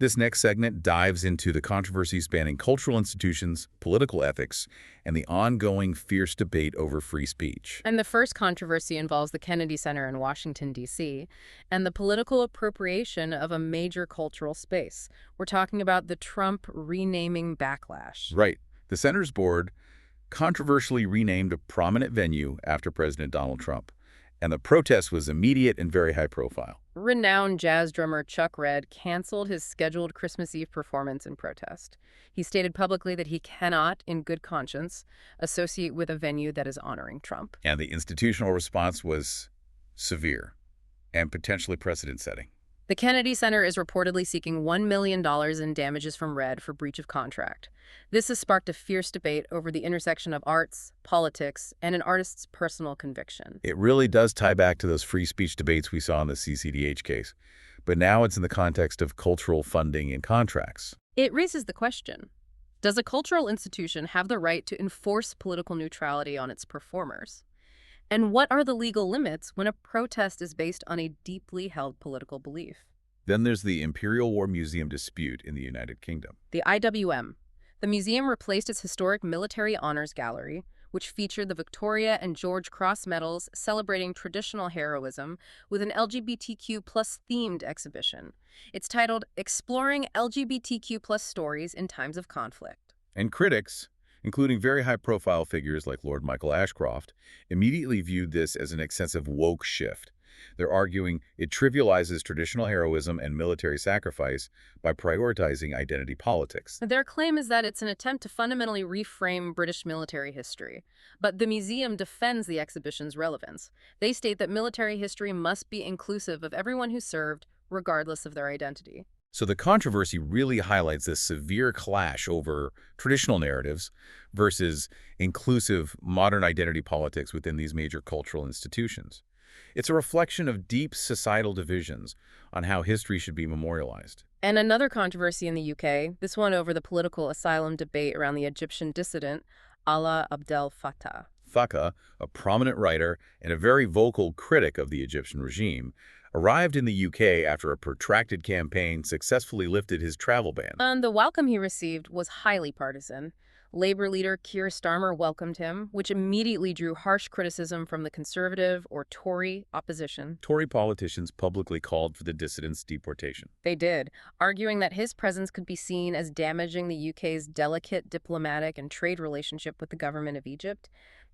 This next segment dives into the controversy spanning cultural institutions, political ethics, and the ongoing fierce debate over free speech. And the first controversy involves the Kennedy Center in Washington, D.C., and the political appropriation of a major cultural space. We're talking about the Trump renaming backlash. Right. The center's board controversially renamed a prominent venue after President Donald Trump, and the protest was immediate and very high profile. Renowned jazz drummer Chuck Red canceled his scheduled Christmas Eve performance in protest. He stated publicly that he cannot, in good conscience, associate with a venue that is honoring Trump. And the institutional response was severe and potentially precedent-setting. The Kennedy Center is reportedly seeking $1 million in damages from Red for breach of contract. This has sparked a fierce debate over the intersection of arts, politics, and an artist's personal conviction. It really does tie back to those free speech debates we saw in the CCDH case, but now it's in the context of cultural funding and contracts. It raises the question, does a cultural institution have the right to enforce political neutrality on its performers? And what are the legal limits when a protest is based on a deeply held political belief? Then there's the Imperial War Museum dispute in the United Kingdom. The IWM. The museum replaced its historic military honors gallery, which featured the Victoria and George Cross medals celebrating traditional heroism, with an LGBTQ+ themed exhibition. It's titled Exploring LGBTQ+ Stories in Times of Conflict. And critics, including very high-profile figures like Lord Michael Ashcroft, immediately viewed this as an excessive woke shift. They're arguing it trivializes traditional heroism and military sacrifice by prioritizing identity politics. Their claim is that it's an attempt to fundamentally reframe British military history. But the museum defends the exhibition's relevance. They state that military history must be inclusive of everyone who served, regardless of their identity. So the controversy really highlights this severe clash over traditional narratives versus inclusive modern identity politics within these major cultural institutions. It's a reflection of deep societal divisions on how history should be memorialized. And another controversy in the UK, this one over the political asylum debate around the Egyptian dissident, Alaa Abdel Fattah. Fattah, a prominent writer and a very vocal critic of the Egyptian regime, arrived in the UK after a protracted campaign successfully lifted his travel ban. And the welcome he received was highly partisan. Labour leader Keir Starmer welcomed him, which immediately drew harsh criticism from the Conservative or Tory opposition. Tory politicians publicly called for the dissident's deportation. They did, arguing that his presence could be seen as damaging the UK's delicate diplomatic and trade relationship with the government of Egypt.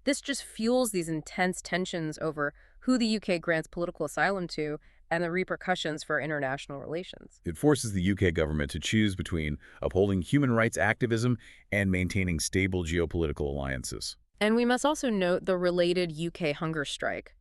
This just fuels these intense tensions over who the UK grants political asylum to and the repercussions for international relations. It forces the UK government to choose between upholding human rights activism and maintaining stable geopolitical alliances. And we must also note the related UK hunger strike.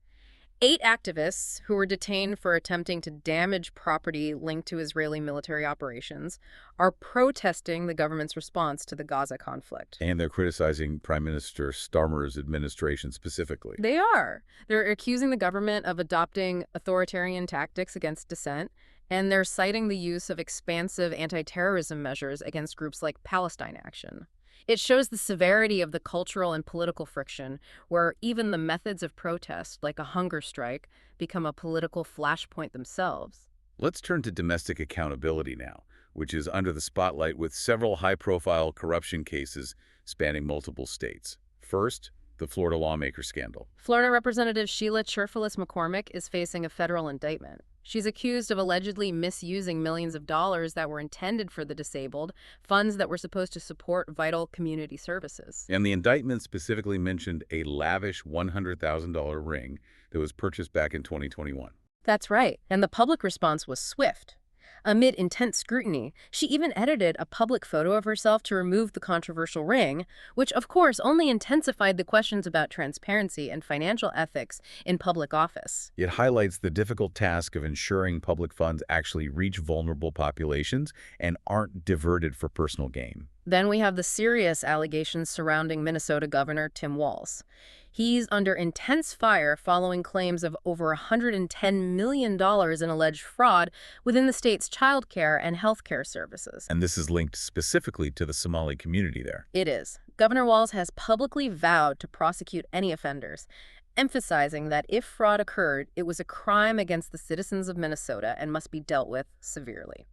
8 activists who were detained for attempting to damage property linked to Israeli military operations are protesting the government's response to the Gaza conflict. And they're criticizing Prime Minister Starmer's administration specifically. They are. They're accusing the government of adopting authoritarian tactics against dissent, and they're citing the use of expansive anti-terrorism measures against groups like Palestine Action. It shows the severity of the cultural and political friction, where even the methods of protest, like a hunger strike, become a political flashpoint themselves. Let's turn to domestic accountability now, which is under the spotlight with several high-profile corruption cases spanning multiple states. First, the Florida lawmaker scandal. Florida Representative Sheila Cheerfulis McCormick is facing a federal indictment. She's accused of allegedly misusing millions of dollars that were intended for the disabled, funds that were supposed to support vital community services. And the indictment specifically mentioned a lavish $100,000 ring that was purchased back in 2021. That's right. And the public response was swift. Amid intense scrutiny, she even edited a public photo of herself to remove the controversial ring, which of course only intensified the questions about transparency and financial ethics in public office. It highlights the difficult task of ensuring public funds actually reach vulnerable populations and aren't diverted for personal gain. Then we have the serious allegations surrounding Minnesota Governor Tim Walz. He's under intense fire following claims of over $110 million in alleged fraud within the state's child care and health care services. And this is linked specifically to the Somali community there. It is. Governor Walz has publicly vowed to prosecute any offenders, emphasizing that if fraud occurred, it was a crime against the citizens of Minnesota and must be dealt with severely.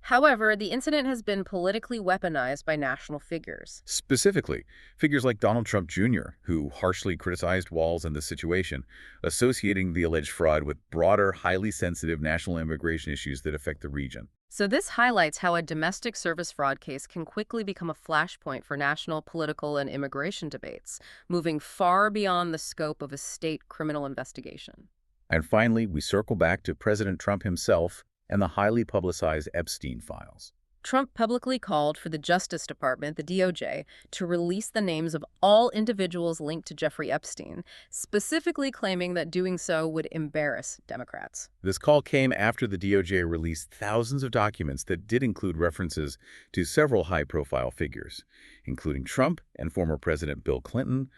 However, the incident has been politically weaponized by national figures. Specifically, figures like Donald Trump Jr., who harshly criticized Walz and the situation, associating the alleged fraud with broader, highly sensitive national immigration issues that affect the region. So this highlights how a domestic service fraud case can quickly become a flashpoint for national political and immigration debates, moving far beyond the scope of a state criminal investigation. And finally, we circle back to President Trump himself and the highly publicized Epstein files. Trump publicly called for the Justice Department, the DOJ, to release the names of all individuals linked to Jeffrey Epstein, specifically claiming that doing so would embarrass Democrats. This call came after the DOJ released thousands of documents that did include references to several high-profile figures, including Trump and former President Bill Clinton,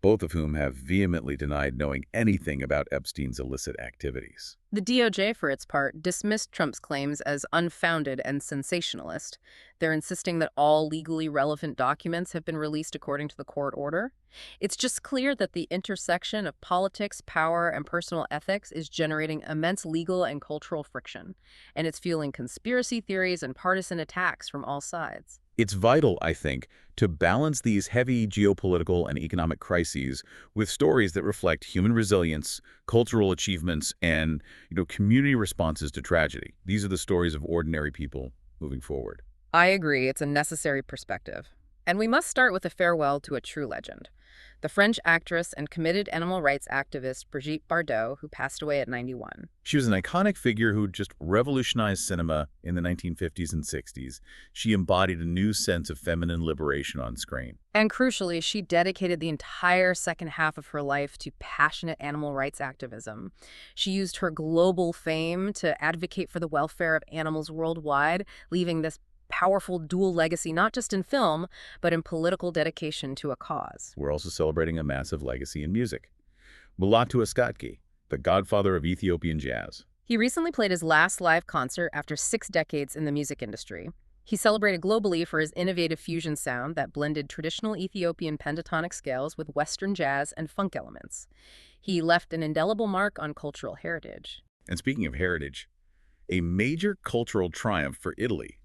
both of whom have vehemently denied knowing anything about Epstein's illicit activities. The DOJ, for its part, dismissed Trump's claims as unfounded and sensationalist. They're insisting that all legally relevant documents have been released according to the court order. It's just clear that the intersection of politics, power, and personal ethics is generating immense legal and cultural friction, and it's fueling conspiracy theories and partisan attacks from all sides. It's vital, I think, to balance these heavy geopolitical and economic crises with stories that reflect human resilience, cultural achievements, and community responses to tragedy. These are the stories of ordinary people moving forward. I agree, it's a necessary perspective. And we must start with a farewell to a true legend. The French actress and committed animal rights activist Brigitte Bardot, who passed away at 91. She was an iconic figure who just revolutionized cinema in the 1950s and 60s. She embodied a new sense of feminine liberation on screen. And crucially, she dedicated the entire second half of her life to passionate animal rights activism. She used her global fame to advocate for the welfare of animals worldwide, leaving this powerful dual legacy not just in film, but in political dedication to a cause. We're also celebrating a massive legacy in music. Mulatu Askatki, the godfather of Ethiopian jazz. He recently played his last live concert after 6 decades in the music industry. He celebrated globally for his innovative fusion sound that blended traditional Ethiopian pentatonic scales with Western jazz and funk elements. He left an indelible mark on cultural heritage. And speaking of heritage, a major cultural triumph for Italy.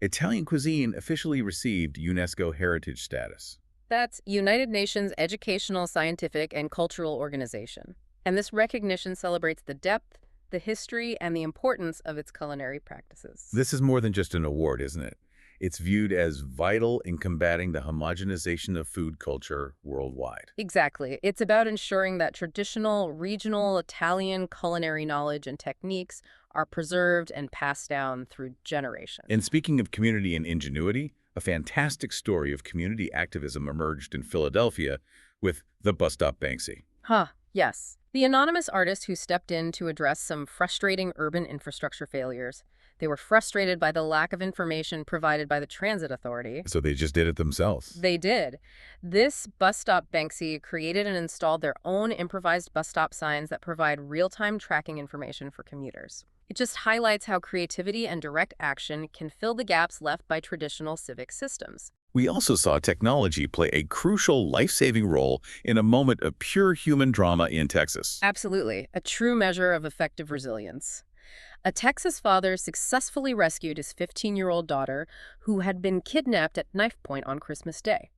Italian cuisine officially received UNESCO heritage status. That's United Nations Educational, Scientific, and Cultural Organization. And this recognition celebrates the depth, the history, and the importance of its culinary practices. This is more than just an award, isn't it? It's viewed as vital in combating the homogenization of food culture worldwide. Exactly. It's about ensuring that traditional, regional Italian culinary knowledge and techniques are preserved and passed down through generations. And speaking of community and ingenuity, a fantastic story of community activism emerged in Philadelphia with the Bus Stop Banksy. Yes. The anonymous artist who stepped in to address some frustrating urban infrastructure failures. They were frustrated by the lack of information provided by the transit authority. So they just did it themselves. They did. This Bus Stop Banksy created and installed their own improvised bus stop signs that provide real-time tracking information for commuters. It just highlights how creativity and direct action can fill the gaps left by traditional civic systems. We also saw technology play a crucial life-saving role in a moment of pure human drama in Texas. Absolutely. A true measure of effective resilience. A Texas father successfully rescued his 15-year-old daughter, who had been kidnapped at knife point on Christmas Day.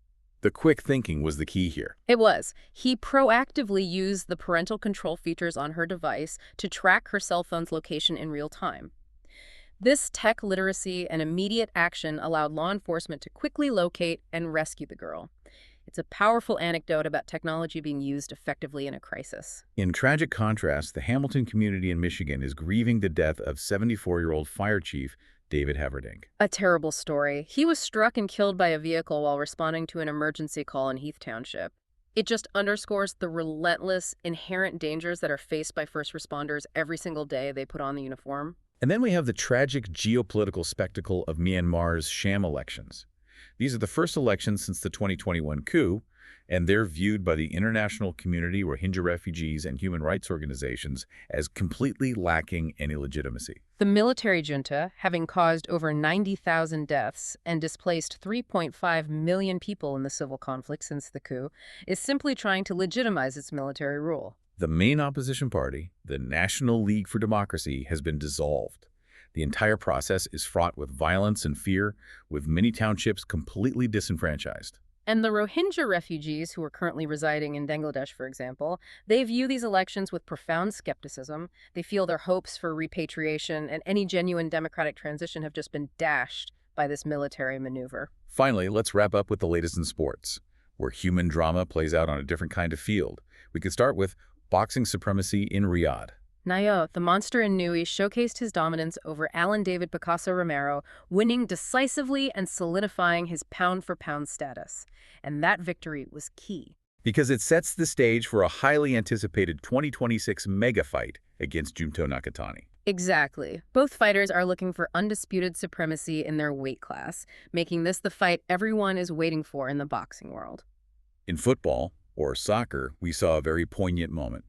The quick thinking was the key here. It was. He proactively used the parental control features on her device to track her cell phone's location in real time. This tech literacy and immediate action allowed law enforcement to quickly locate and rescue the girl. It's a powerful anecdote about technology being used effectively in a crisis. In tragic contrast, the Hamilton community in Michigan is grieving the death of 74-year-old fire chief David Haverdink. A terrible story. He was struck and killed by a vehicle while responding to an emergency call in Heath Township. It just underscores the relentless, inherent dangers that are faced by first responders every single day they put on the uniform. And then we have the tragic geopolitical spectacle of Myanmar's sham elections. These are the first elections since the 2021 coup, and they're viewed by the international community, Rohingya refugees, and human rights organizations as completely lacking any legitimacy. The military junta, having caused over 90,000 deaths and displaced 3.5 million people in the civil conflict since the coup, is simply trying to legitimize its military rule. The main opposition party, the National League for Democracy, has been dissolved. The entire process is fraught with violence and fear, with many townships completely disenfranchised. And the Rohingya refugees who are currently residing in Bangladesh, for example, they view these elections with profound skepticism. They feel their hopes for repatriation and any genuine democratic transition have just been dashed by this military maneuver. Finally, let's wrap up with the latest in sports, where human drama plays out on a different kind of field. We could start with boxing supremacy in Riyadh. Nayo, the monster in Nui, showcased his dominance over Alan David Picasso Romero, winning decisively and solidifying his pound-for-pound status. And that victory was key. Because it sets the stage for a highly anticipated 2026 mega fight against Junto Nakatani. Exactly. Both fighters are looking for undisputed supremacy in their weight class, making this the fight everyone is waiting for in the boxing world. In football, or soccer, we saw a very poignant moment.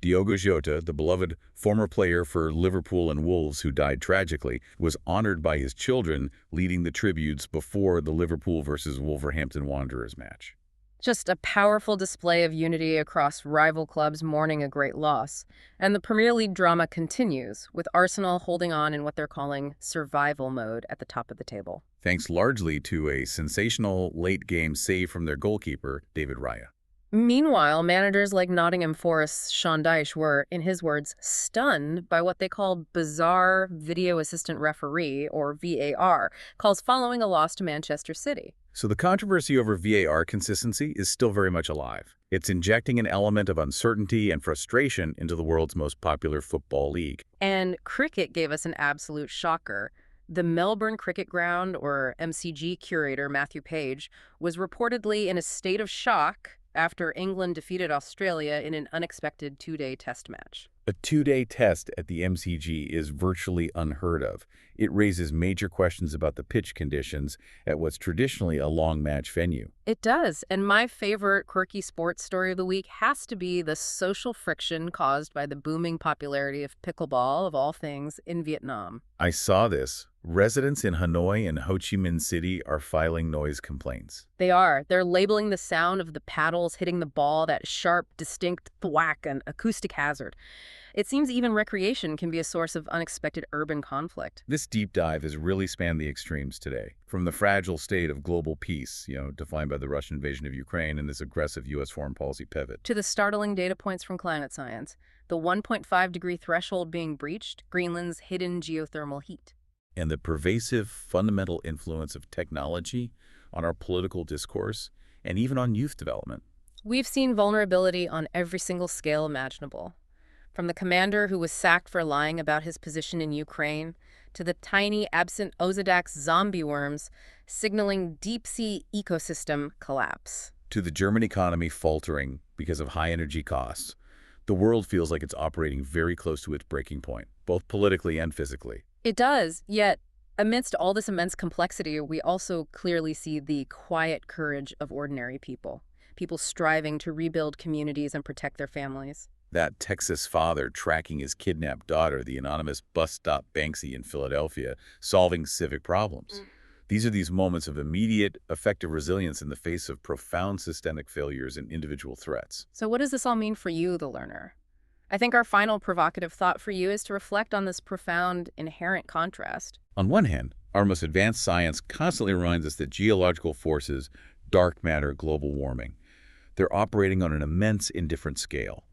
Diogo Jota, the beloved former player for Liverpool and Wolves who died tragically, was honored by his children leading the tributes before the Liverpool versus Wolverhampton Wanderers match. Just a powerful display of unity across rival clubs mourning a great loss. And the Premier League drama continues, with Arsenal holding on in what they're calling survival mode at the top of the table. Thanks largely to a sensational late-game save from their goalkeeper, David Raya. Meanwhile, managers like Nottingham Forest's Sean Dyche were, in his words, stunned by what they called bizarre video assistant referee, or VAR, calls following a loss to Manchester City. So the controversy over VAR consistency is still very much alive. It's injecting an element of uncertainty and frustration into the world's most popular football league. And cricket gave us an absolute shocker. The Melbourne Cricket Ground, or MCG curator Matthew Page, was reportedly in a state of shock after England defeated Australia in an unexpected two-day test match. A two-day test at the MCG is virtually unheard of. It raises major questions about the pitch conditions at what's traditionally a long match venue. It does, and my favorite quirky sports story of the week has to be the social friction caused by the booming popularity of pickleball, of all things, in Vietnam. I saw this. Residents in Hanoi and Ho Chi Minh City are filing noise complaints. They are. They're labeling the sound of the paddles hitting the ball that sharp, distinct thwack, an acoustic hazard. It seems even recreation can be a source of unexpected urban conflict. This deep dive has really spanned the extremes today, from the fragile state of global peace, defined by the Russian invasion of Ukraine and this aggressive U.S. foreign policy pivot, to the startling data points from climate science, the 1.5-degree threshold being breached, Greenland's hidden geothermal heat, and the pervasive fundamental influence of technology on our political discourse and even on youth development. We've seen vulnerability on every single scale imaginable. From the commander who was sacked for lying about his position in Ukraine, to the tiny, absent Ozadax zombie worms signaling deep-sea ecosystem collapse. To the German economy faltering because of high energy costs, the world feels like it's operating very close to its breaking point, both politically and physically. It does, yet amidst all this immense complexity, we also clearly see the quiet courage of ordinary people, people striving to rebuild communities and protect their families. That Texas father tracking his kidnapped daughter, the anonymous bus stop Banksy in Philadelphia, solving civic problems. These are these moments of immediate, effective resilience in the face of profound systemic failures and individual threats. So what does this all mean for you, the learner? I think our final provocative thought for you is to reflect on this profound, inherent contrast. On one hand, our most advanced science constantly reminds us that geological forces, dark matter, global warming, they're operating on an immense, indifferent scale.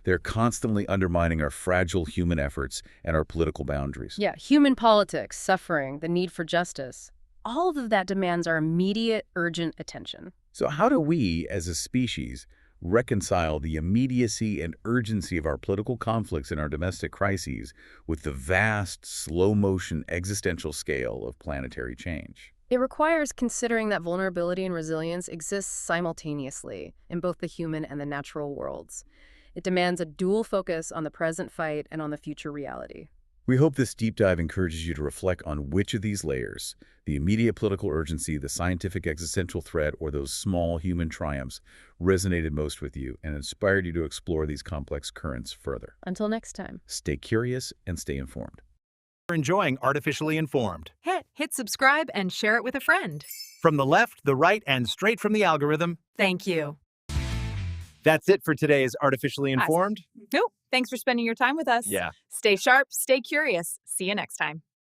They're constantly undermining our fragile human efforts and our political boundaries. Yeah, human politics, suffering, the need for justice. All of that demands our immediate, urgent attention. So how do we, as a species, reconcile the immediacy and urgency of our political conflicts and our domestic crises with the vast, slow-motion existential scale of planetary change? It requires considering that vulnerability and resilience exist simultaneously in both the human and the natural worlds. It demands a dual focus on the present fight and on the future reality. We hope this deep dive encourages you to reflect on which of these layers, the immediate political urgency, the scientific existential threat, or those small human triumphs, resonated most with you and inspired you to explore these complex currents further. Until next time. Stay curious and stay informed. For enjoying Artificially Informed. Hit subscribe and share it with a friend. From the left, the right, and straight from the algorithm. Thank you. That's it for today's Artificially Informed. Nope. Thanks for spending your time with us. Yeah. Stay sharp, stay curious. See you next time.